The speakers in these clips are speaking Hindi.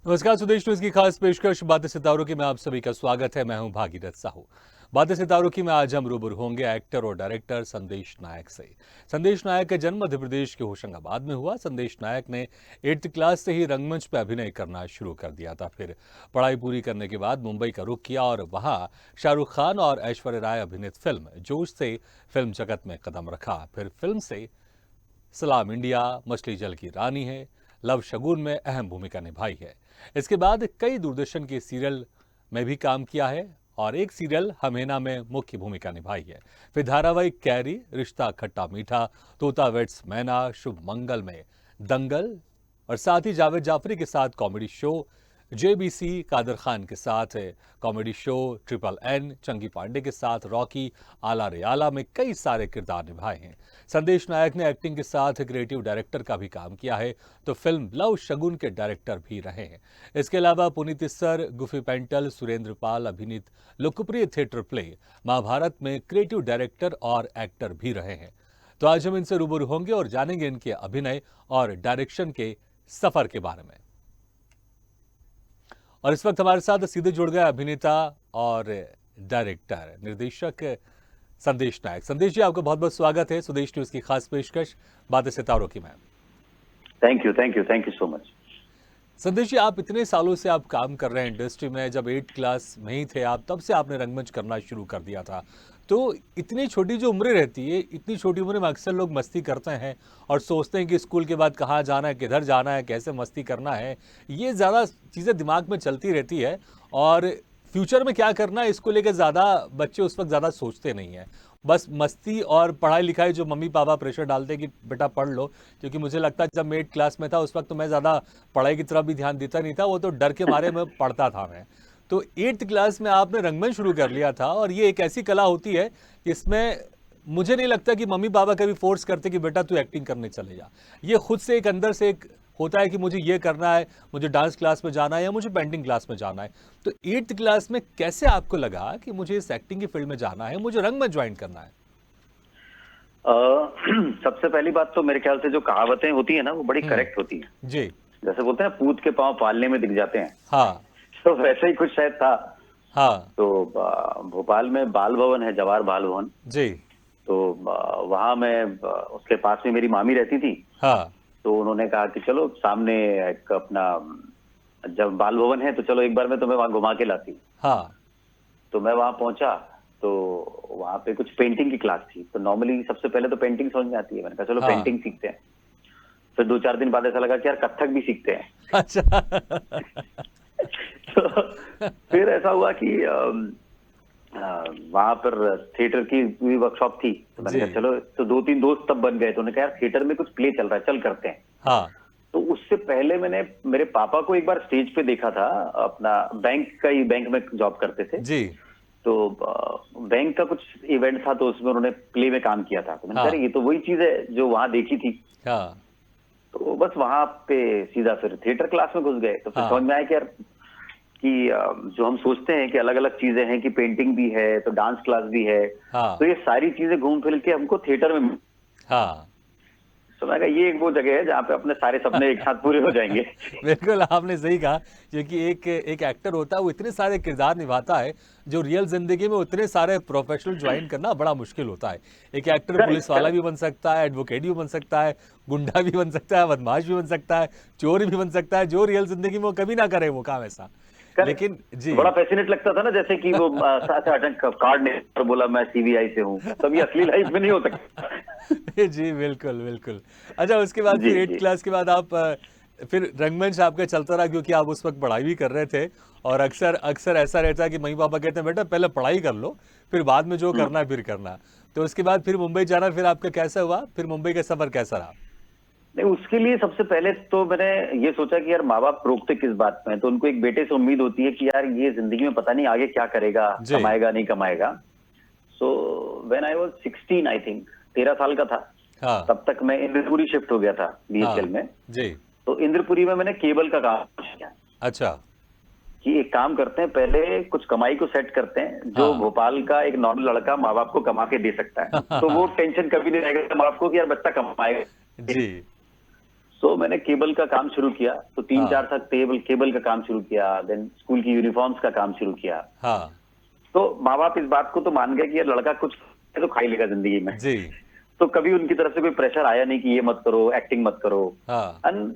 नमस्कार, स्वदेश न्यूज की खास पेशकश बातें सितारों की में आप सभी का स्वागत है। मैं हूं भागीरथ साहू। बातें सितारों की में आज हम रूबरू होंगे एक्टर और डायरेक्टर संदेश नायक से। संदेश नायक का जन्म मध्य प्रदेश के होशंगाबाद में हुआ। संदेश नायक ने 8th क्लास से ही रंगमंच पर अभिनय करना शुरू कर दिया था। फिर पढ़ाई पूरी करने के बाद मुंबई का रुख किया और वहां शाहरुख खान और ऐश्वर्या राय अभिनीत फिल्म जोश से फिल्म जगत में कदम रखा। फिर फिल्म से सलाम इंडिया, मछली जल की रानी है, लव शगुन में अहम भूमिका निभाई है। इसके बाद कई दूरदर्शन के सीरियल में भी काम किया है और एक सीरियल हमेना में मुख्य भूमिका निभाई है। फिर धारावाहिक कैरी, रिश्ता खट्टा मीठा, तोता वेट्स मैना, शुभ मंगल में दंगल और साथ ही जावेद जाफरी के साथ comedy show JBC, Kader Khan के साथ कॉमेडी शो ट्रिपल एन, चंगी पांडे के साथ रॉकी, आला रे आला में कई सारे किरदार निभाए हैं। संदेश नायक ने एक्टिंग के साथ क्रिएटिव डायरेक्टर का भी काम किया है, तो फिल्म लव शगुन के डायरेक्टर भी रहे हैं। इसके अलावा पुनीत इस्सर, गुफी पेंटल, सुरेंद्र पाल अभिनीत लोकप्रिय थिएटर प्ले महाभारत में क्रिएटिव डायरेक्टर और एक्टर भी रहे हैं। तो आज हम इनसे रूबरू होंगे और जानेंगे इनके अभिनय और डायरेक्शन के सफर के बारे में। और इस वक्त हमारे साथ सीधे जुड़ गए अभिनेता और डायरेक्टर निर्देशक संदेश नायक। संदेश जी, आपका बहुत बहुत स्वागत है स्वदेश न्यूज की खास पेशकश बातें सितारों की में। Thank you so much. संदेश जी, आप इतने सालों से आप काम कर रहे हैं इंडस्ट्री में। जब 8th क्लास में ही थे आप, तब से आपने रंगमंच करना शुरू कर दिया था। तो इतनी छोटी जो उम्र रहती है, इतनी छोटी उम्र में अक्सर लोग मस्ती करते हैं और सोचते हैं कि स्कूल के बाद कहाँ जाना है, किधर जाना है, कैसे मस्ती करना है। ये ज़्यादा चीज़ें दिमाग में चलती रहती है और फ्यूचर में क्या करना है इसको लेकर ज़्यादा बच्चे उस वक्त ज़्यादा सोचते नहीं हैं। बस मस्ती और पढ़ाई लिखाई जो मम्मी पापा प्रेशर डालते हैं कि बेटा पढ़ लो। क्योंकि मुझे लगता है जब मैं 8th क्लास में था उस वक्त तो मैं ज़्यादा पढ़ाई की तरफ भी ध्यान देता नहीं था, वो तो डर के मारे में पढ़ता था मैं। तो 8th क्लास में आपने रंगमंच शुरू कर लिया था और ये एक ऐसी कला होती है जिसमें मुझे नहीं लगता कि मम्मी पापा कभी फोर्स करते कि बेटा तू एक्टिंग करने चले जा। ये खुद से एक अंदर से एक होता है कि मुझे ये करना है, मुझे डांस क्लास में जाना है या मुझे पेंटिंग क्लास में जाना है। तो 8th क्लास में कैसे आपको लगा कि मुझे इस एक्टिंग की फील्ड में जाना है, मुझे रंगमंच ज्वाइन करना है? सबसे पहली बात तो मेरे ख्याल से जो कहावतें होती है ना, वो बड़ी करेक्ट होती है जी। जैसे बोलते हैं पूत के पांव पालने में दिख जाते हैं। हाँ तो वैसे ही कुछ शायद था। हाँ। तो भोपाल में बाल भवन है, जवाहर बाल भवन। जी। तो वहां मैं उसके पास में मेरी मामी रहती थी। हाँ तो उन्होंने कहा कि चलो सामने एक अपना जब बाल भवन है तो चलो एक बार मैं तुम्हें वहां घुमा के लाती हूँ। हाँ। तो मैं वहां पहुंचा तो वहां पे कुछ पेंटिंग की क्लास थी। तो नॉर्मली सबसे पहले तो पेंटिंग समझ में आती है। मैंने कहा चलो हाँ। पेंटिंग सीखते हैं। फिर 2-4 दिन बाद ऐसा लगा कि यार कथक भी सीखते हैं। अच्छा। तो फिर ऐसा हुआ कि वहां पर थिएटर की भी वर्कशॉप थी। तो मैंने कहा चलो, तो 2-3 दोस्त तब बन गए। तो उन्होंने कहा यार थिएटर में कुछ प्ले चल रहा है, चल करते हैं। हाँ। तो उससे पहले मैंने मेरे पापा को एक बार स्टेज पे देखा था। अपना बैंक में जॉब करते थे। जी। तो बैंक का कुछ इवेंट था, तो उसमें उन्होंने प्ले में काम किया था। तो मैंने कहा ये तो वही चीज है जो वहां देखी थी। हाँ। तो बस वहां पे सीधा फिर थिएटर क्लास में घुस गए। तो फिर समझ में आया कि यार कि जो हम सोचते हैं कि अलग अलग चीजें हैं, कि पेंटिंग भी है तो डांस क्लास भी है। तो ये सारी चीजें घूम फिर के हमको थिएटर में। हाँ। तो मैं कहा ये एक वो जगह है जहाँ पे अपने सारे सपने एक साथ पूरे हो जाएंगे। बिल्कुल आपने सही कहा, क्योंकि एक एक्टर होता है वो इतने सारे किरदार निभाता है जो रियल जिंदगी में उतने सारे प्रोफेशनल ज्वाइन करना बड़ा मुश्किल होता है। एक एक्टर पुलिस वाला भी बन सकता है, एडवोकेट भी बन सकता है, गुंडा भी बन सकता है, बदमाश भी बन सकता है, चोर भी बन सकता है, जो रियल जिंदगी में वो कभी ना करे वो काम ऐसा। लेकिन जी, बड़ा फैसिनेट लगता था ना, जैसे कि वो कार्ड ने और बोला मैं सीबीआई से हूँ। तभी असली लाइफ में नहीं हो सकता। जी बिल्कुल बिल्कुल। अच्छा, उसके बाद फिर 8th क्लास के बाद आप फिर रंगमंच आपका चलता रहा, क्योंकि आप उस वक्त पढ़ाई भी कर रहे थे और अक्सर अक्सर ऐसा रहता है कि मम्मी पापा कहते हैं बेटा पहले पढ़ाई कर लो, फिर बाद में जो करना है फिर करना। तो उसके बाद फिर मुंबई जाना, फिर आपका कैसा हुआ, फिर मुंबई का सफर कैसा रहा? नहीं, उसके लिए सबसे पहले तो मैंने ये सोचा कि यार माँ बाप रोकते किस बात में। तो उनको एक बेटे से उम्मीद होती है कि यार ये जिंदगी में पता नहीं आगे क्या करेगा, कमाएगा नहीं कमाएगा। So when I was 16 I think 13 साल का था। हाँ। तब तक मैं इंद्रपुरी शिफ्ट हो गया था बीएचएल में। जी। तो इंद्रपुरी में मैंने केबल का काम किया। अच्छा। कि एक काम करते हैं, पहले कुछ कमाई को सेट करते हैं जो भोपाल का एक नॉर्मल लड़का माँ बाप को कमा के दे सकता है। तो वो टेंशन कभी नहीं रहेगा माँ बाप को कि यार बच्चा कमाएगा। जी। तो मैंने केबल का काम शुरू किया, तो 3-4 साल केबल का काम शुरू किया, देन स्कूल की यूनिफॉर्म्स का काम शुरू किया। हाँ तो माँ बाप इस बात को तो मान गए कि यार लड़का कुछ है तो खा ही लेगा जिंदगी में। जी। तो कभी उनकी तरफ से कोई प्रेशर आया नहीं कि ये मत करो, एक्टिंग मत करो। हाँ एंड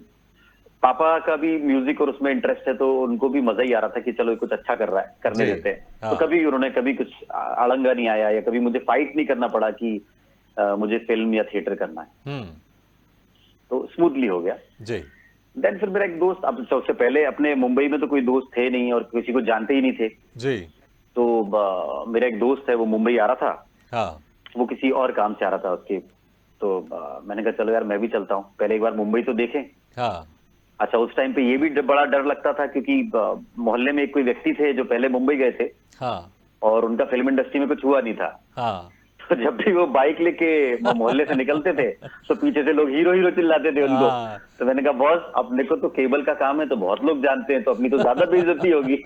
पापा का भी म्यूजिक और उसमें इंटरेस्ट है, तो उनको भी मजा ही आ रहा था कि चलो कुछ अच्छा कर रहा है, करने जी। देते हैं। हाँ। तो कभी उन्होंने कभी कुछ अड़ंगा नहीं आया, या कभी मुझे फाइट नहीं करना पड़ा कि मुझे फिल्म या थिएटर करना है। तो स्मूथली हो गया। जी। देन फिर मेरा एक दोस्त, अब सबसे पहले अपने मुंबई में तो कोई दोस्त थे नहीं और किसी को जानते ही नहीं थे। जी। तो मेरा एक दोस्त है, वो मुंबई आ रहा था। हाँ वो किसी और काम से आ रहा था उसके। तो मैंने कहा चलो यार मैं भी चलता हूँ, पहले एक बार मुंबई तो देखें। हाँ अच्छा, उस टाइम पे ये भी बड़ा डर लगता था क्योंकि मोहल्ले में एक कोई व्यक्ति थे जो पहले मुंबई गए थे हाँ और उनका फिल्म इंडस्ट्री में कुछ हुआ नहीं था। हाँ तो जब भी वो बाइक लेके मोहल्ले से निकलते थे तो पीछे से लोग हीरो हीरो चिल्लाते थे उनको। हाँ। तो मैंने कहा बॉस, अपने को तो केबल का काम है तो बहुत लोग जानते हैं, तो अपनी तो ज्यादा बेइज्जती होगी।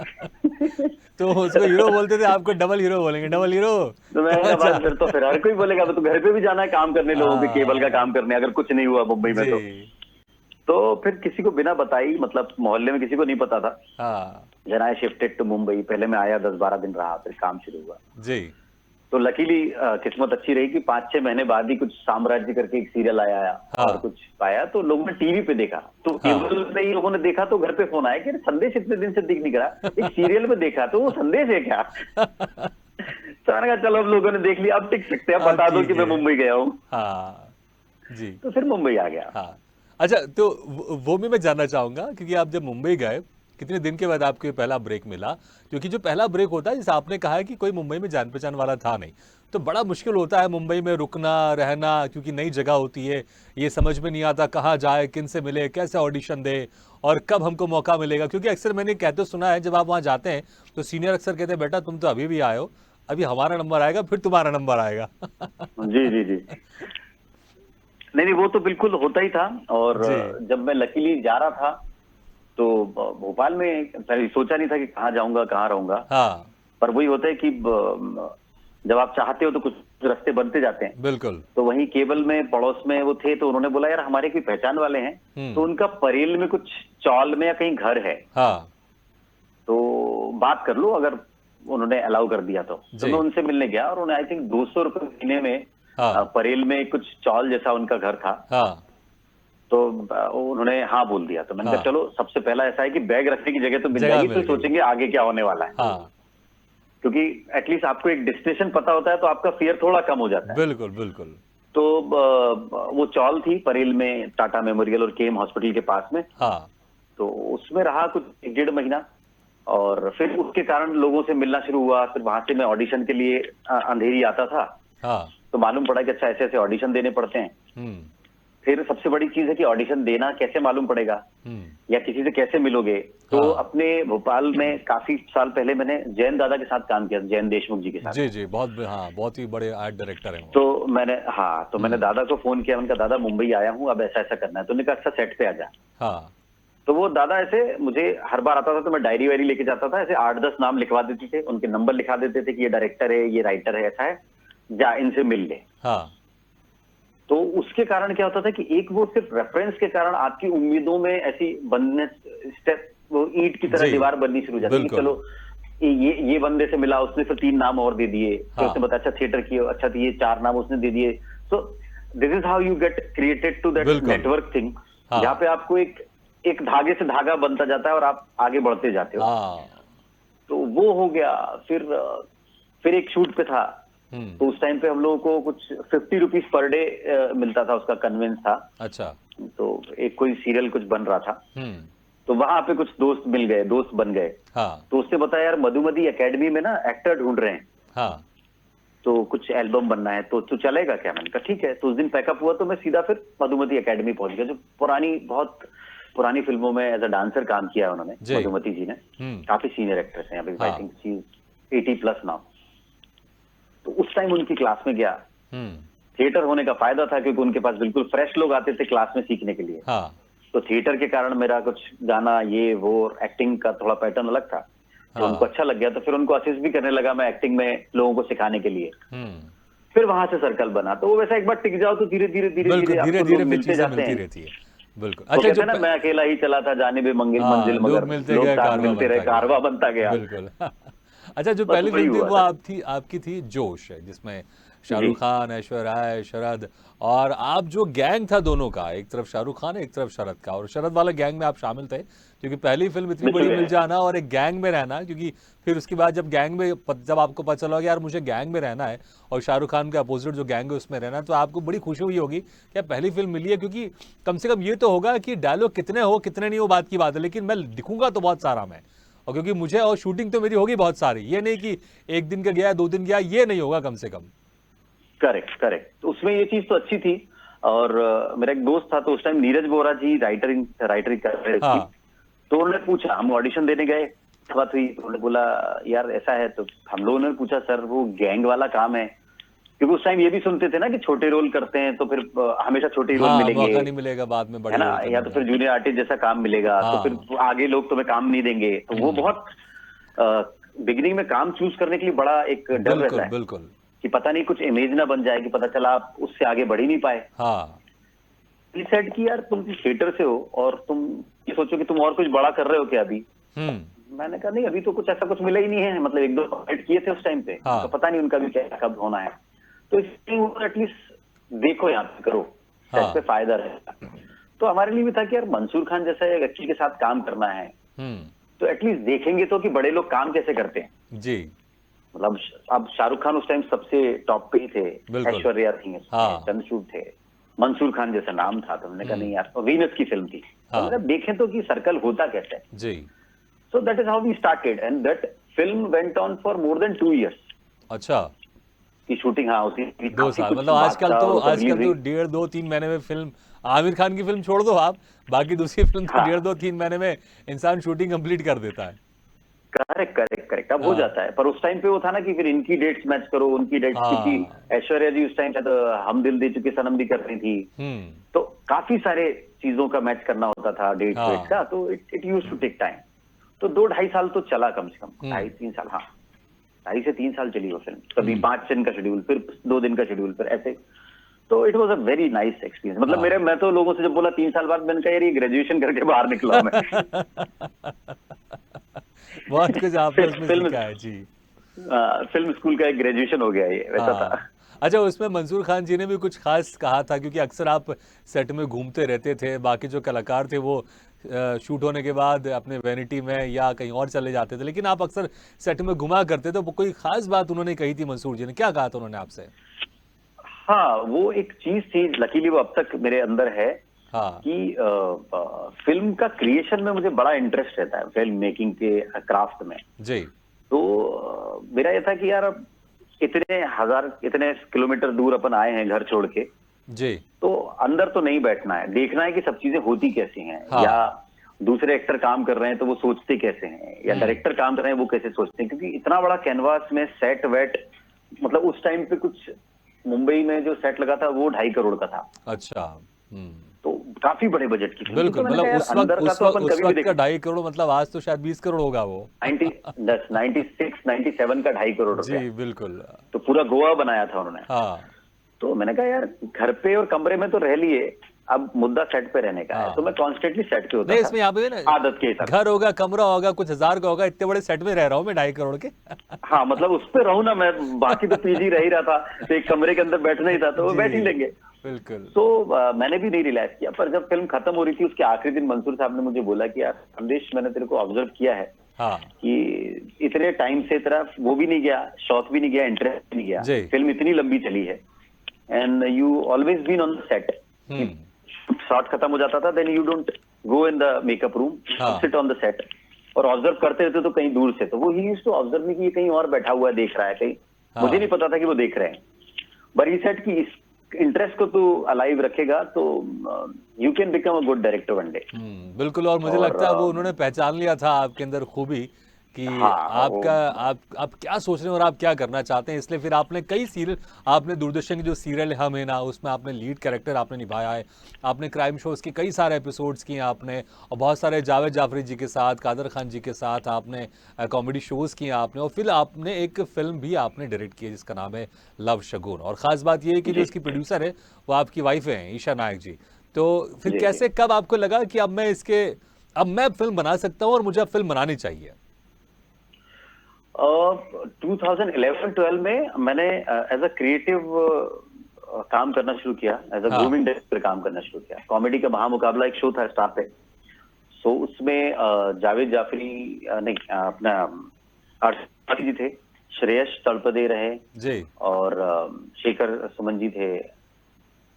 तो उसको हीरो बोलते थे, आपको डबल हीरो बोलेंगे, डबल हीरो। तो मैंने कहा अच्छा। बस, फिर हर कोई बोलेगा तो घर पे भी जाना है काम करने, लोगों के केबल का हाँ काम करने, अगर कुछ नहीं हुआ मुंबई में। जी। तो फिर किसी को बिना बताई, मतलब मोहल्ले में किसी को नहीं पता था। हाँ then I shifted to Mumbai. पहले मैं आया 10-12 दिन रहा, फिर काम शुरू हुआ। जी। तो लकीली किस्मत अच्छी रही कि 5-6 महीने बाद ही कुछ साम्राज्य करके एक सीरियल आया और हाँ कुछ पाया, तो लोगों ने टीवी पे देखा। तो हाँ। केबल पे ही लोगों ने देखा, तो घर पे फोन आया कि अरे संदेश इतने दिन से दिख नहीं रहा, एक सीरियल में देखा, तो वो संदेश है क्या? तो मैंने कहा चलो अब लोगों ने देख लिया, अब टिक सकते हैं, अब बता दो ठीक कि मैं है। मुंबई गया हूँ। हाँ जी। तो फिर मुंबई आ गया। हाँ अच्छा, तो वो भी मैं जानना चाहूंगा, क्योंकि आप जब मुंबई गए कितने दिन के बाद आपको ये पहला ब्रेक मिला? क्योंकि जो पहला ब्रेक होता है, जैसे आपने कहा है कि कोई मुंबई में जान पहचान वाला था नहीं, तो बड़ा मुश्किल होता है मुंबई में रुकना रहना, क्योंकि नई जगह होती है, ये समझ में नहीं आता कहाँ जाए, किन से मिले, कैसे ऑडिशन दे और कब हमको मौका मिलेगा। क्योंकि अक्सर मैंने कहते सुना है, जब आप वहाँ जाते हैं तो सीनियर अक्सर कहते हैं बेटा तुम तो अभी भी आए हो, अभी हमारा नंबर आएगा फिर तुम्हारा नंबर आएगा। जी जी जी। नहीं, वो तो बिल्कुल होता ही था। और जी। जब मैं लकीली जा रहा था तो भोपाल में पहले सोचा नहीं था कि कहाँ जाऊंगा, कहाँ रहूंगा। हाँ पर वही होता है कि जब आप चाहते हो तो कुछ रास्ते बनते जाते हैं। बिल्कुल। तो वहीं केबल में पड़ोस में वो थे, तो उन्होंने बोला यार हमारे कोई पहचान वाले हैं, तो उनका परेल में कुछ चौल में या कहीं घर है, हाँ तो बात कर लो, अगर उन्होंने अलाउ कर दिया तो जी। मैं उनसे मिलने गया और उन्हें आई थिंक 200 रुपए महीने में हाँ परेल में कुछ चौल जैसा उनका घर था। हाँ तो उन्होंने हाँ बोल दिया। तो मैंने हाँ। कहा चलो, सबसे पहला ऐसा है कि बैग रखने की जगह तो मिल जगह जाएगी, मिल फिर गई। सोचेंगे आगे क्या होने वाला है। हाँ क्योंकि एटलीस्ट आपको एक डेस्टिनेशन पता होता है तो आपका फियर थोड़ा कम हो जाता है। बिल्कुल बिल्कुल। तो वो चौल थी परेल में, टाटा मेमोरियल और केम हॉस्पिटल के पास में। हाँ तो उसमें रहा कुछ 1-1.5 महीना, और फिर उसके कारण लोगों से मिलना शुरू हुआ। फिर वहां से मैं ऑडिशन के लिए अंधेरी आता था, हाँ। तो मालूम पड़ा कि अच्छा ऐसे ऐसे ऑडिशन देने पड़ते हैं। फिर सबसे बड़ी चीज है कि ऑडिशन देना कैसे मालूम पड़ेगा, या किसी से कैसे मिलोगे। तो हाँ। अपने भोपाल में काफी साल पहले मैंने जैन दादा के साथ काम किया, जैन देशमुख जी के साथ। जी जी, बहुत हाँ, बहुत ही बड़े आर्ट डायरेक्टर हैं वो। तो मैंने दादा को फोन किया, मैंने कहा दादा मुंबई आया हूँ, अब ऐसा ऐसा करना है। तो उन्होंने कहा अच्छा सेट पे आ जा। हाँ तो वो दादा ऐसे, मुझे हर बार आता था तो मैं डायरी वायरी लेके जाता था, ऐसे 8-10 नाम लिखवा देते थे, उनके नंबर लिखा देते थे कि ये डायरेक्टर है, ये राइटर है, ऐसा है, जा इनसे मिल ले। हाँ तो उसके कारण क्या होता था कि एक वो सिर्फ रेफरेंस के कारण आपकी उम्मीदों में ऐसी बनने स्टेप, वो ईंट की तरह जी, दीवार बननी शुरू हो जाती है कि बिल्कुल। चलो ये बंदे से मिला, उसने फिर 3 नाम और दे दिए। फिर हाँ। उसने बताया अच्छा थिएटर की, अच्छा तो ये 4 नाम उसने दे दिए। So this is how you get created to that बिल्कुल। नेटवर्क थिंग, हाँ। जहाँ पे आपको एक धागे से धागा बनता जाता है और आप आगे बढ़ते जाते हो। हाँ तो वो हो गया। फिर एक शूट पे था, तो उस टाइम पे हम लोगों को कुछ 50 रुपीज पर डे मिलता था, उसका कन्वेंस था। अच्छा। तो एक कोई सीरियल कुछ बन रहा था, तो वहां पे कुछ दोस्त बन गए। हाँ तो उसने बताया यार मधुमती एकेडमी में ना एक्टर ढूंढ रहे हैं, हाँ तो कुछ एल्बम बनना है, तो तू चलेगा क्या? मैंने कहा ठीक है। तो उस दिन पैकअप हुआ, तो मैं सीधा फिर मधुमती एकेडमी पहुंच गया, जो बहुत पुरानी फिल्मों में एज अ डांसर काम किया है उन्होंने, जी। मधुमती जी ने। काफी सीनियर एक्ट्रेस हैं, अभी आई हाँ। Think she 80+ now. तो उस टाइम उनकी क्लास में गया। थिएटर होने का फायदा था क्योंकि उनके पास बिल्कुल फ्रेश लोग आते थे क्लास में सीखने के लिए। हाँ तो थिएटर के कारण मेरा कुछ गाना, ये वो, एक्टिंग का थोड़ा पैटर्न अलग था, तो हाँ। उनको अच्छा लग गया। तो फिर उनको असिस्ट भी करने लगा मैं एक्टिंग में, लोगों को सिखाने के लिए। फिर वहां से सर्कल बना। तो वो वैसा एक बार टिक जाओ तो धीरे धीरे बिल्कुल, धीरे आपको धीरे लोग फिर मिलते चीजें जाते मिलती हैं। रहती है। बिल्कुल। तो अच्छा कहते जो हैं ना, मैं अकेला ही चला था जानिबे मंजिल मंजिल, लोग मगर मिलते लोग गए साथ कारवां मिलते रहे, बनता गया। कारवां बनता गया। बिल्कुल। अच्छा जो बस पहली वही फ़िल्म थी हुआ वो था। आपकी थी जोश, जिसमें जी। शाहरुख खान, ऐश्वर्या राय, शरद, और आप जो गैंग था दोनों का, एक तरफ शाहरुख खान, एक तरफ शरद का, और शरद वाले गैंग में आप शामिल थे, क्योंकि पहली फ़िल्म इतनी मिचुल बड़ी है। मिल जाना और एक गैंग में रहना, क्योंकि फिर उसके बाद जब गैंग में जब आपको पता चला कि यार मुझे गैंग में रहना है और शाहरुख खान के अपोजिट जो गैंग है उसमें रहना है, तो आपको बड़ी खुशी हुई होगी कि यार पहली फ़िल्म मिली है, क्योंकि कम से कम ये तो होगा कि डायलॉग कितने हो कितने नहीं हो बात की बात है, लेकिन मैं दिखूंगा तो बहुत सारा मैं, और क्योंकि मुझे, और शूटिंग तो मेरी होगी बहुत सारी, ये नहीं कि एक दिन का गया 2 दिन गया, ये नहीं होगा कम से कम। करेक्ट करेक्ट, तो उसमें ये चीज तो अच्छी थी। और मेरा एक दोस्त था, तो उस टाइम नीरज बोरा जी राइटरिंग कर रहे थे। हाँ। तो उन्होंने पूछा, हम ऑडिशन देने गए, बात हुई, तो उन्होंने बोला यार ऐसा है, तो हम लोगों ने पूछा सर वो गैंग वाला काम है, क्योंकि उस टाइम ये भी सुनते थे ना कि छोटे रोल करते हैं तो फिर हमेशा छोटे ही रोल हाँ, मिलेंगे, मौका नहीं मिलेगा बाद में है बड़े ना, रोल या करने तो का। फिर जूनियर आर्टिस्ट जैसा काम मिलेगा, तो फिर हाँ। आगे लोग तुम्हें काम नहीं देंगे, तो वो बहुत बिगिनिंग में काम चूज करने के लिए बड़ा एक डर रहता बिल्कुल है बिल्कुल। कि पता नहीं कुछ इमेज ना बन जाए, कि पता चला आप उससे आगे बढ़ ही नहीं पाए। हाँ। डिसाइड कि यार तुम थिएटर से हो और तुम ये सोचो कि तुम और कुछ बड़ा कर रहे हो क्या अभी। मैंने कहा नहीं, अभी तो कुछ ऐसा कुछ मिला ही नहीं है, मतलब एक दो फाइट किए थे उस टाइम पे, तो हाँ। पता नहीं उनका भी क्या कब होना है, तो इसलिए एटलीस्ट देखो, यहाँ पे करो, सेट पे हाँ। फायदा रहेगा। तो हमारे लिए भी था कि यार मंसूर खान जैसा एक व्यक्ति के साथ काम करना है, तो एटलीस्ट देखेंगे तो कि बड़े लोग काम कैसे करते हैं। जी। मतलब अब शाहरुख खान उस टाइम सबसे टॉप पे ही थे, बिल्कुल। ऐश्वर्या थी उसमें, हाँ। चंद्रचूड़ थे, मंसूर खान जैसा नाम था, तो हमने कहा नहीं यार, तो वीनस की फिल्म थी, तो हाँ। हमने कहा देखें तो कि सर्कल होता कैसे है। जी। So that is how we started, and that film went on for more than 2 years अच्छा। की शूटिंग। हाँ, उसी की 2 काफी साल, कुछ मतलब बात था, और वो तब रिलीज आजकल तो हुई। 1.5-2-3 महीने में फिल्म, आमिर खान की फिल्म छोड़ दो आप, बाकी दूसरी फिल्म तो हाँ, 1.5-2-3 महीने में इंसान शूटिंग कंप्लीट कर देता है। करेक्ट करेक्ट करेक्ट, अब हो हाँ। जाता है, पर उस टाइम पे वो था ना कि फिर इनकी डेट्स मैच करो, उनकी डेट्स, क्योंकि हाँ। ऐश्वर्या जी उस टाइम शायद हम दिल दे चुके सनम भी कर रही थी, तो काफी सारे चीजों का मैच करना होता था, डेट्स वेट्स का, हाँ। तो it use to take time. तो 2 ढाई साल तो चला कम से कम, हम्म। 2.5 3 साल, हाँ, 2.5 से 3 साल चली वो फिल्म, कभी हम्म। 5 दिन का शेड्यूल, फिर 2 दिन का शेड्यूल, फिर ऐसे। तो it was a very nice experience, मतलब हाँ। मैं तो लोगों से जब बोला 3 साल बाद, मैंने कहा यार ये ग्रेजुएशन करके बाहर निकला हूं मैं। बहुत कुछ आपने उसमें फिल्म सीखा है जी। फिल्म स्कूल का एक ग्रेजुएशन हो गया ये, वैसा था। हाँ। अच्छा उसमें मंसूर खान जी ने भी कुछ खास कहा था, क्योंकि अक्सर आप सेट में घूमते रहते थे, बाकी जो कलाकार थे वो शूट होने के बाद अपने वैनिटी में या कहीं और चले जाते थे, लेकिन आप अक्सर सेट में घुमा करते थे, तो कोई खास बात उन्होंने कही थी मंसूर जी ने, क्या कहा था उन्होंने आपसे? हाँ, वो एक चीज थी, लकीली वो अब तक मेरे अंदर है, हाँ। कि फिल्म का क्रिएशन में मुझे बड़ा इंटरेस्ट रहता है, फिल्म मेकिंग के क्राफ्ट में। जी। तो मेरा ये था कि यार अब इतने किलोमीटर दूर अपन आए हैं घर छोड़ के, जी। तो अंदर तो नहीं बैठना है, देखना है कि सब चीजें होती कैसी हैं, या हाँ। दूसरे एक्टर काम कर रहे हैं तो वो सोचते कैसे हैं, या डायरेक्टर काम कर रहे हैं वो कैसे सोचते हैं, क्योंकि इतना बड़ा कैनवास में सेट वेट, मतलब उस टाइम पे कुछ मुंबई में जो सेट लगा था वो 2.5 करोड़ का था, अच्छा। हम्म। तो काफी बड़े बजट की फिल्म थी। तो बिल्कुल, मैंने मतलब कहा यार अंदर का तो अपन उस कभी भी वक्त देख, का 2.5 करोड़, मतलब आज तो शायद 20 करोड़ होगा वो। 96 97 का 2.5 करोड़ रुपया, जी बिल्कुल। तो पूरा गोवा बनाया था उन्होंने। हाँ। तो मैंने कहा यार घर पे और कमरे में तो रह लिए, अब मुद्दा सेट पे रहने का है, तो हाँ। मैं कॉन्स्टेंटली सेट पे होता नहीं था, इसमें यहाँ पे ना आदत के हिसाब से। घर होगा, कमरा होगा, कुछ हजार का होगा, इतने बड़े सेट में रह रहा हूँ मैं 2.5 करोड़ के। हाँ, मतलब उस पे रहूं ना मैं, बाकी तो पीजी रह ही रहा था, तो एक कमरे के अंदर बैठना ही था, तो वो जी बैठ ही लेंगे। बिल्कुल। तो मैंने भी नहीं रियलाइज किया, पर जब फिल्म खत्म हो रही थी उसके आखिरी दिन मंसूर साहब ने मुझे बोला कि यार संदेश, मैंने तेरे को ऑब्जर्व किया है हाँ। कि इतने टाइम से तेरा वो भी नहीं गया, शौक भी नहीं गया, इंटरेस्ट भी नहीं गया, जी। फिल्म इतनी लंबी चली है, and you always been on the set. Shot खत्म हो जाता था, then you don't go in the makeup room, हाँ। सिट ऑन द सेट, और ऑब्जर्व करते रहते तो कहीं दूर से, तो वो ही यूज्ड टू ऑब्जर्व मी कि ये कहीं और बैठा हुआ है, देख रहा है कहीं, हाँ। मुझे नहीं पता था कि वो देख रहे हैं, बट ही सेड कि इस इंटरेस्ट को तू अलाइव रखेगा तो you can become a good director one day. बिल्कुल, और मुझे लगता है वो उन्होंने पहचान लिया था आपके अंदर खूबी कि हाँ, वो आप क्या सोच रहे हैं और आप क्या करना चाहते हैं, इसलिए फिर आपने कई सीरियल, आपने दूरदर्शन की जो सीरियल हम है ना, उसमें आपने लीड कैरेक्टर आपने निभाया है, आपने क्राइम शोज के कई सारे एपिसोड्स किए आपने, और बहुत सारे जावेद जाफरी जी के साथ, कादर खान जी के साथ आपने कॉमेडी शोज किए आपने, और फिर आपने एक फिल्म भी आपने डायरेक्ट की जिसका नाम है लव शगुन, और ख़ास बात ये है कि जो जी। इसकी प्रोड्यूसर है वो आपकी वाइफ है ईशा नायक जी। तो फिर जी, कैसे, कब आपको लगा कि अब मैं फिल्म बना सकता हूँ और मुझे अब फिल्म बनानी चाहिए? 2011-12 में मैंने एज अ क्रिएटिव काम करना शुरू किया, एज अ हाँ। ग्रूमिंग डायरेक्टर काम करना शुरू किया। कॉमेडी का महामुकाबला एक शो था स्टार पे। सो उसमें जावेद जाफरी नहीं अपना अर्शद जी थे, श्रेयस तलपदे रहे जी। और शेखर सुमन जी थे,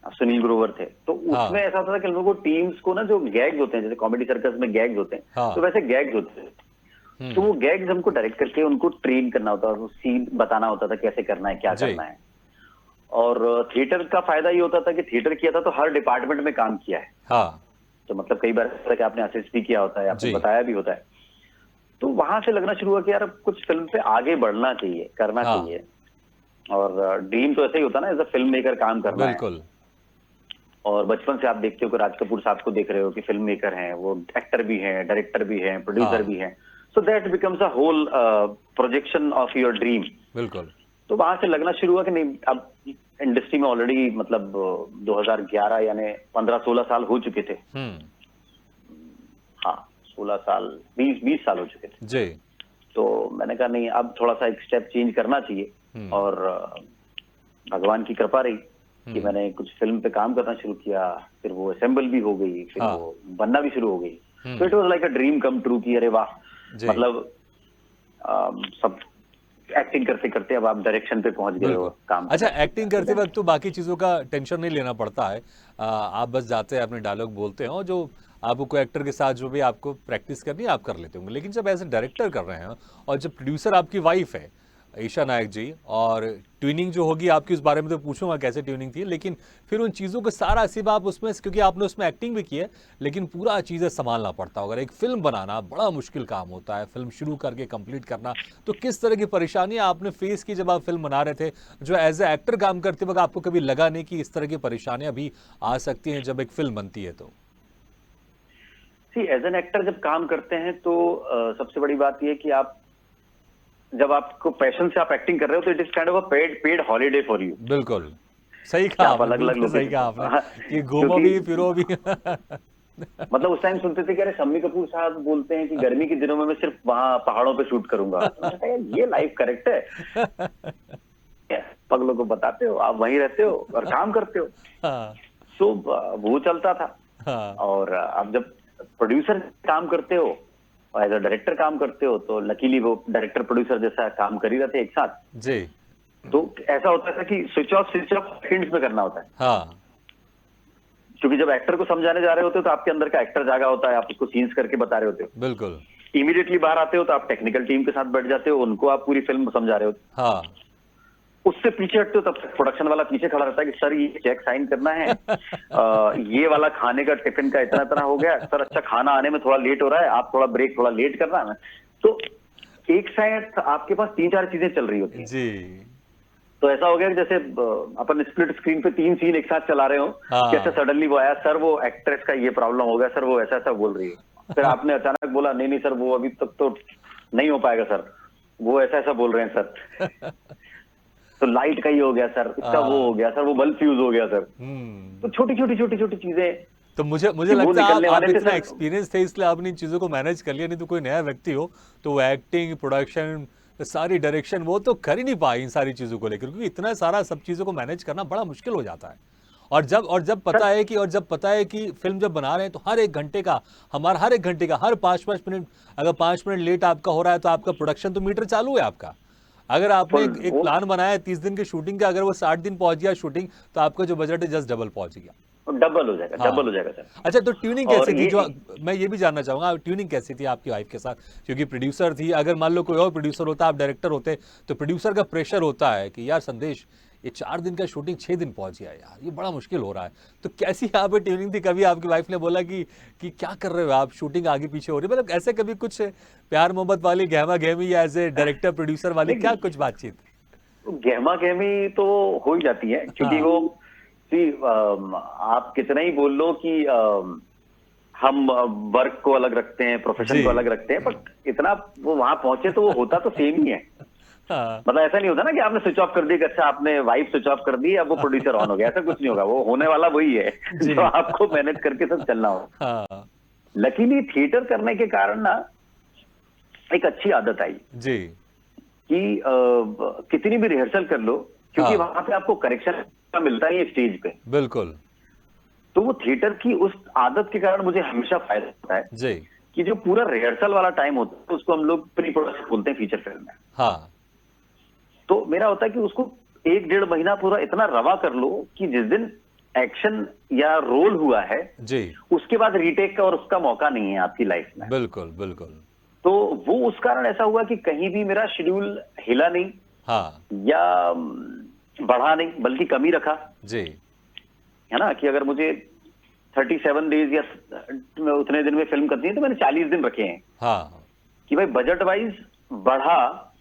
सुनील ग्रोवर थे। तो उसमें हाँ। ऐसा होता था कि इन लोगों को टीम्स को ना जो गैग्स होते हैं, जैसे कॉमेडी सर्कस में गैग्स होते हैं, हाँ। तो वैसे गैग्स होते हैं। तो वो गैग्स हमको डायरेक्ट करके उनको ट्रेन करना होता था, सीन बताना होता था कैसे करना है, क्या जी। करना है। और थिएटर का फायदा ये होता था कि थिएटर किया था तो हर डिपार्टमेंट में काम किया है। हाँ। तो मतलब कई बार ऐसा होता है कि आपने असिस्ट भी किया होता है, आपने जी। बताया भी होता है। तो वहां से लगना शुरू हुआ कि यार अब कुछ फिल्म पे आगे बढ़ना चाहिए, करना हाँ। चाहिए। और ड्रीम तो ऐसे ही होता है ना, एज अ फिल्म मेकर काम करना है। बिल्कुल। और बचपन से आप देखते हो कि राज कपूर साहब को देख रहे हो कि फिल्म मेकर हैं, वो एक्टर भी हैं, डायरेक्टर भी हैं, प्रोड्यूसर हाँ। भी हैं। So that becomes a whole projection of your dream. बिल्कुल। तो वहां से लगना शुरू हुआ कि नहीं, अब इंडस्ट्री में ऑलरेडी मतलब 2011 यानी 15-16 साल हो चुके थे। हाँ, 16 साल, 20 साल हो चुके थे। जी। तो मैंने कहा नहीं, अब थोड़ा सा एक स्टेप चेंज करना चाहिए। और भगवान की कृपा रही कि मैंने कुछ फिल्म पे काम करना शुरू किया, फिर वो असेंबल भी हो गई, फिर हाँ। वो बनना भी शुरू हो गई। तो it was like a dream come true कि अरे वाह, जी। मतलब सब एक्टिंग करते करते अब आप डायरेक्शन पे पहुंच गए हो, बिल्कुल। काम अच्छा, करना शुरू किया। एक्टिंग So करते that- वक़्त तो बाकी चीज़ों का टेंशन नहीं लेना पड़ता है। आप बस जाते हैं, अपने डायलॉग बोलते हैं और जो आपको कोई एक्टर के साथ जो भी आपको प्रैक्टिस करनी है, आप कर लेते होंगे। लेकिन जब एज़ अ डायरेक्टर कर रहे हैं और जब प्रोड्यूसर आपकी वाइफ़ है, ईशा नायक जी, और ट्यूनिंग जो होगी आपकी, उस बारे में तो पूछूंगा कैसे ट्यूनिंग थी, लेकिन फिर उन चीज़ों को सारा सिर्फ आप उसमें, क्योंकि आपने उसमें एक्टिंग भी की है, लेकिन पूरा चीज़ें संभालना पड़ता होगा। एक फिल्म बनाना बड़ा मुश्किल काम होता है, फिल्म शुरू करके कंप्लीट करना। तो किस तरह की परेशानियां आपने फेस की जब आप फिल्म बना रहे थे, जो एज ए एक्टर काम करते वक्त आपको कभी लगा नहीं कि इस तरह की परेशानियां भी आ सकती हैं जब एक फिल्म बनती है? तो सी एज एन एक्टर जब काम करते हैं तो सबसे बड़ी बात यह कि आप जब आपको पैशन से आप एक्टिंग कर रहे हो तो it is kind of a paid holiday for you. बिल्कुल सही कहा आप आपने, अलग अलग बिल्कुल सही कहा लोकेशन, आपने हाँ, कि घूमो क्योंकि भी फिरो भी। मतलब उस टाइम सुनते थे कि अरे शम्मी कपूर साहब बोलते हैं कि गर्मी के दिनों में मैं सिर्फ वहां पहाड़ों पे शूट करूंगा। तो मैंने कहा, यार ये लाइफ करेक्ट है? पगलों को बताते हो, आप वहीं रहते हो और काम करते हो। हाँ। सो वो चलता था। हाँ। और आप जब प्रोड्यूसर काम करते हो और एज अ डायरेक्टर काम करते हो तो लकीली वो डायरेक्टर प्रोड्यूसर जैसा काम कर ही रहे थे एक साथ। जी। तो ऐसा होता था कि स्विच ऑफ सेकंड्स में करना होता है। हाँ। क्योंकि जब एक्टर को समझाने जा रहे होते हो तो आपके अंदर का एक्टर जागा होता है, आप उसको सीन्स करके बता रहे होते हो। बिल्कुल। इमीडिएटली बाहर आते हो तो आप टेक्निकल टीम के साथ बैठ जाते हो, उनको आप पूरी फिल्म समझा रहे हो। हाँ। उससे पीछे हटते हो तब तक प्रोडक्शन वाला पीछे खड़ा रहता है कि सर ये चेक साइन करना है, ये वाला खाने का टिफिन का इतना इतना हो गया सर, अच्छा खाना आने में थोड़ा लेट हो रहा है, आप थोड़ा ब्रेक थोड़ा लेट करना है। तो एक साइड आपके पास 3-4 चीजें चल रही होती हैं। जी। तो ऐसा हो गया कि जैसे अपन स्प्लिट स्क्रीन पे 3 सीन एक साथ चला रहे हो, हाँ। कैसे सडनली वो आया, सर वो एक्ट्रेस का ये प्रॉब्लम हो गया सर, वो ऐसा ऐसा बोल रही है। फिर आपने अचानक बोला नहीं नहीं सर वो अभी तक तो नहीं हो पाएगा सर, वो ऐसा ऐसा बोल रहे हैं सर। तो लाइट का ही हो गया सर, इसका वो हो गया सर, वो बल्ब फ्यूज हो गया सर। तो छोटी छोटी चीजें तो मुझे कि वो लगता है निकलने आप वाले थे इतना सर। एक्सपीरियंस थे इसलिए आपने इन चीज़ों को मैनेज कर लिया, नहीं तो कोई नया व्यक्ति हो तो वो एक्टिंग, प्रोडक्शन, सारी डायरेक्शन वो तो कर ही नहीं पाए इन सारी चीज़ों को लेकर, क्योंकि इतना सारा सब चीज़ों को मैनेज करना बड़ा मुश्किल हो जाता है। और जब पता है कि फिल्म जब बना रहे हैं तो हर 1 घंटे का, हमारा हर 1 घंटे का, हर 5-5 मिनट, अगर 5 मिनट लेट आपका हो रहा है तो आपका प्रोडक्शन तो मीटर चालू है आपका। अगर आपने फुल एक वो प्लान बनाया है 30 दिन की शूटिंग का, अगर वो 60 दिन पहुंच गया शूटिंग, तो आपका जो बजट है जस्ट डबल पहुंच गया। डबल हो जाएगा, हाँ। डबल हो जाएगा सर। अच्छा, तो ट्यूनिंग और कैसी थी, ये जो मैं ये भी जानना चाहूंगा, ट्यूनिंग कैसी थी आपकी वाइफ के साथ? क्योंकि प्रोड्यूसर थी, अगर मान लो कोई और प्रोड्यूसर होता, आप डायरेक्टर होते, तो प्रोड्यूसर का प्रेशर होता है कि यार संदेश, ये 4 दिन का शूटिंग 6 दिन पहुंच गया यार, ये बड़ा मुश्किल हो रहा है। तो कैसी यहाँ पे ट्यूनिंग थी? कभी आपकी वाइफ ने बोला कि क्या कर रहे हो आप, शूटिंग आगे पीछे हो रही है, मतलब ऐसे कभी कुछ प्यार मोहब्बत वाली गहमा गहमी, या एज ए डायरेक्टर प्रोड्यूसर वाली क्या कुछ बातचीत? गहमा गहमी तो हो ही जाती है, क्योंकि हाँ। वो आप कितना ही बोल लो कि हम वर्क को अलग रखते हैं, प्रोफेशन जी। को अलग रखते हैं, बट इतना वो वहां पहुंचे तो वो होता तो सेम ही है। हाँ, मतलब ऐसा नहीं होता ना कि आपने स्विच ऑफ कर दी कि अच्छा आपने वाइफ स्विच ऑफ कर दी अब वो प्रोड्यूसर ऑन हो गया, ऐसा कुछ नहीं होगा, वो होने वाला वही है जी। जो आपको मैनेज करके सब चलना हो। हाँ, लकीली थिएटर करने के कारण ना एक अच्छी आदत आई जी। कि कितनी भी रिहर्सल कर लो, क्योंकि हाँ। वहां पे आपको करेक्शन मिलता ही है स्टेज पे। बिल्कुल। तो वो थिएटर की उस आदत के कारण मुझे हमेशा फायदा होता है जी। कि जो पूरा रिहर्सल वाला टाइम होता है उसको हम लोग प्री प्रोडक्शन बोलते हैं फीचर फिल्म में। हाँ, तो मेरा होता है कि उसको 1-1.5 महीना पूरा इतना रवा कर लो कि जिस दिन एक्शन या रोल हुआ है जी। उसके बाद रीटेक का और उसका मौका नहीं है आपकी लाइफ में। बिल्कुल, बिल्कुल। तो वो उस कारण ऐसा हुआ कि कहीं भी मेरा शेड्यूल हिला नहीं हाँ, या बढ़ा नहीं, बल्कि कम ही रखा, जी। है ना। कि अगर मुझे 37 डेज या उतने दिन में फिल्म करनी है तो मैंने 40 दिन रखे हैं हाँ। कि भाई बजट वाइज बढ़ा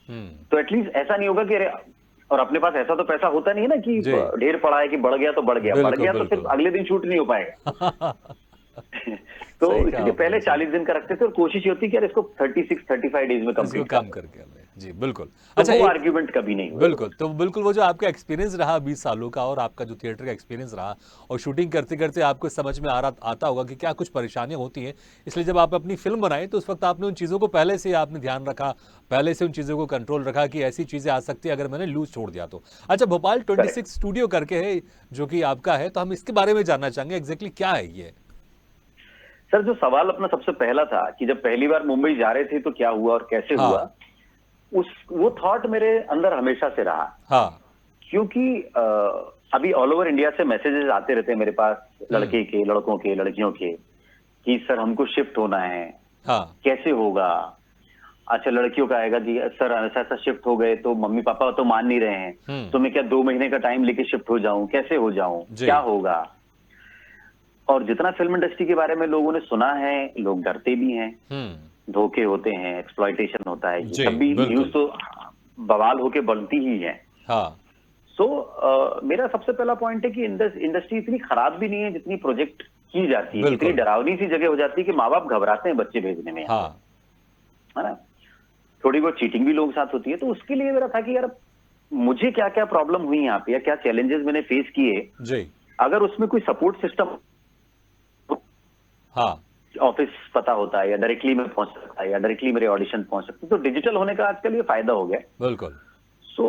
हुँ, तो एटलीस्ट ऐसा नहीं होगा कि अरे, और अपने पास ऐसा तो पैसा होता नहीं है ना कि जी। ढेर पड़ा है कि बढ़ गया तो बढ़ गया, बढ़ बिल्कुल, गया तो फिर बिल्कुल। अगले दिन शूट नहीं हो पाएगा। तो सही कहा इसलिए आपने, पहले जी। 40 दिन का रखते थे और कोशिश ये होती कि यार इसको 36-35 डेज में इसको कंप्लीट कम कर। करके हमें, जी, बिल्कुल। तो अच्छा वो एक आर्ग्यूमेंट कभी नहीं हुआ। बिल्कुल, तो बिल्कुल वो जो आपका एक्सपीरियंस रहा 20 सालों का और आपका जो थिएटर का एक्सपीरियंस रहा और शूटिंग करते-करते आपको समझ में आता होगा कि क्या कुछ परेशानियाँ होती हैं, इसलिए जब आप अपनी फ़िल्म बनाए तो उस वक़्त आपने उन चीज़ों को पहले से ही आपने ध्यान रखा, पहले से उन चीज़ों को कंट्रोल रखा कि ऐसी चीज़ें आ सकती हैं अगर मैंने लूज़ छोड़ दिया तो। अच्छा भोपाल करेक्ट। 26 स्टूडियो करके है, जो कि आपका है, तो हम इसके बारे में जानना चाहेंगे एग्ज़ैक्टली क्या है ये? सर जो सवाल अपना सबसे पहला था कि जब पहली बार मुंबई जा रहे थे तो क्या हुआ और कैसे हुआ, हाँ, वो थॉट मेरे अंदर हमेशा से रहा। हाँ। क्योंकि अभी ऑल ओवर इंडिया से मैसेजेस आते रहते हैं मेरे पास, लड़के के, लड़कों के, लड़कियों के, कि सर हमको शिफ्ट होना है, हाँ, कैसे होगा। अच्छा लड़कियों का आएगा कि सर ऐसा ऐसा शिफ्ट हो गए तो मम्मी पापा तो मान नहीं रहे हैं, हुँ, तो मैं क्या 2 महीने का टाइम लेके शिफ्ट हो जाऊं, कैसे हो जाऊं, जी। क्या होगा। और जितना फिल्म इंडस्ट्री के बारे में लोगों ने सुना है, लोग डरते भी हैं, हुँ, धोखे होते हैं, एक्सप्लॉयटेशन होता है, ये जी, सब भी न्यूज बिल्कुल। तो बवाल होके बनती ही है। हाँ, सो मेरा सबसे पहला पॉइंट है कि इंडस्ट्री इतनी खराब भी नहीं है जितनी प्रोजेक्ट की जाती है, इतनी बिल्कुल। डरावनी सी जगह हो जाती है कि माँ बाप घबराते हैं बच्चे भेजने में यहाँ पे, हाँ, है ना। थोड़ी बहुत चीटिंग भी लोगों के साथ होती है, तो उसके लिए मेरा था कि यार मुझे क्या क्या प्रॉब्लम हुई यहाँ पे या क्या चैलेंजेस मैंने फेस किए, जी। अगर उसमें कोई सपोर्ट सिस्टम, हाँ, ऑफिस पता होता है या डायरेक्टली मैं पहुंच सकता है या डायरेक्टली मेरे ऑडिशन पहुंच सकते, तो डिजिटल होने का आजकल ये फायदा हो गया। बिल्कुल। सो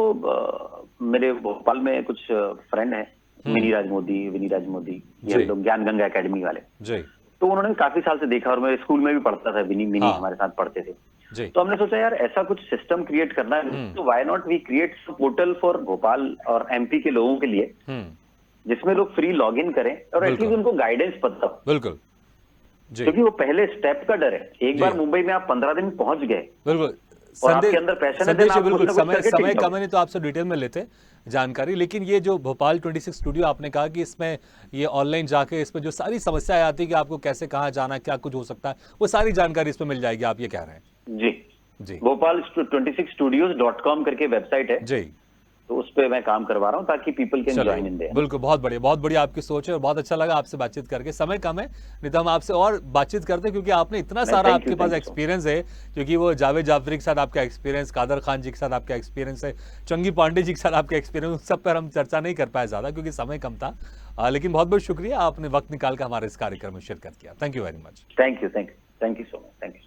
मेरे भोपाल में कुछ फ्रेंड हैं, मिनी राज मोदी, विनी राज मोदी, ये जी। लोग ज्ञान गंगा एकेडमी वाले। जी। तो उन्होंने काफी साल से देखा और मैं स्कूल में भी पढ़ता था, विनी मिनी हाँ। हमारे साथ पढ़ते थे। जी। तो हमने सोचा यार ऐसा कुछ सिस्टम क्रिएट करना है, तो why not we create portal for Bhopal और एमपी के लोगों के लिए, हुँ, जिसमें लोग फ्री लॉग इन करें और बिल्कुल। एटलीस्ट उनको गाइडेंस पता हो। बिल्कुल। जी, क्योंकि वो पहले स्टेप का डर है। एक जी। बार मुंबई में आप 15 दिन पहुंच गए बिल्कुल। और आपके अंदर पैशन है, संदेश then जी आप कुछ बिल्कुल, ना कुछ समय करके समय टिक कम जाओगे। है, नहीं तो आपसे डिटेल में लेते जानकारी। लेकिन ये जो भोपाल 26 स्टूडियो आपने कहा कि इसमें ये ऑनलाइन जाके इसमें जो सारी समस्याएँ आती हैं कि आपको कैसे कहाँ जाना है, क्या कुछ हो सकता है, वो सारी जानकारी इसमें मिल जाएगी, आप ये कह रहे हैं? जी, जी, भोपाल 26studios.com करके वेबसाइट है, जी। तो उस पे मैं काम करवा रहा हूँ ताकि पीपल कैन चलिए, ज्वाइन इन देयर। बिल्कुल, बहुत बढ़िया आपकी सोच है और बहुत अच्छा लगा आपसे बातचीत करके। समय कम है, नहीं तो हम आपसे और बातचीत करते हैं क्योंकि आपने इतना सारा आपके पास थैंक यू। एक्सपीरियंस है, क्योंकि वो जावेद जाफरी के साथ आपका एक्सपीरियंस, कादर खान जी के साथ आपका एक्सपीरियंस है, चंगी पांडे जी के साथ आपका एक्सपीरियंस, उन सब पर हम चर्चा नहीं कर पाए ज़्यादा क्योंकि समय कम था। लेकिन बहुत-बहुत शुक्रिया, आपने वक्त निकाल कर हमारे इस कार्यक्रम में शिरकत किया। Thank you very much. Thank you so much, thank you.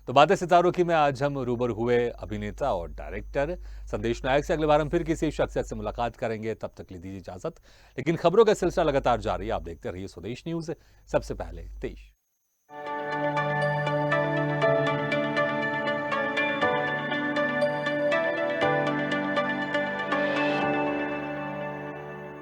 तो बातें सितारों की में आज हम रूबरू हुए अभिनेता और डायरेक्टर संदेश नायक से। अगले बार हम फिर किसी शख्सियत से मुलाकात करेंगे, तब तक लिए दीजिए इजाजत। लेकिन खबरों का सिलसिला लगातार जारी है, आप देखते रहिए स्वदेश न्यूज, सबसे पहले देश।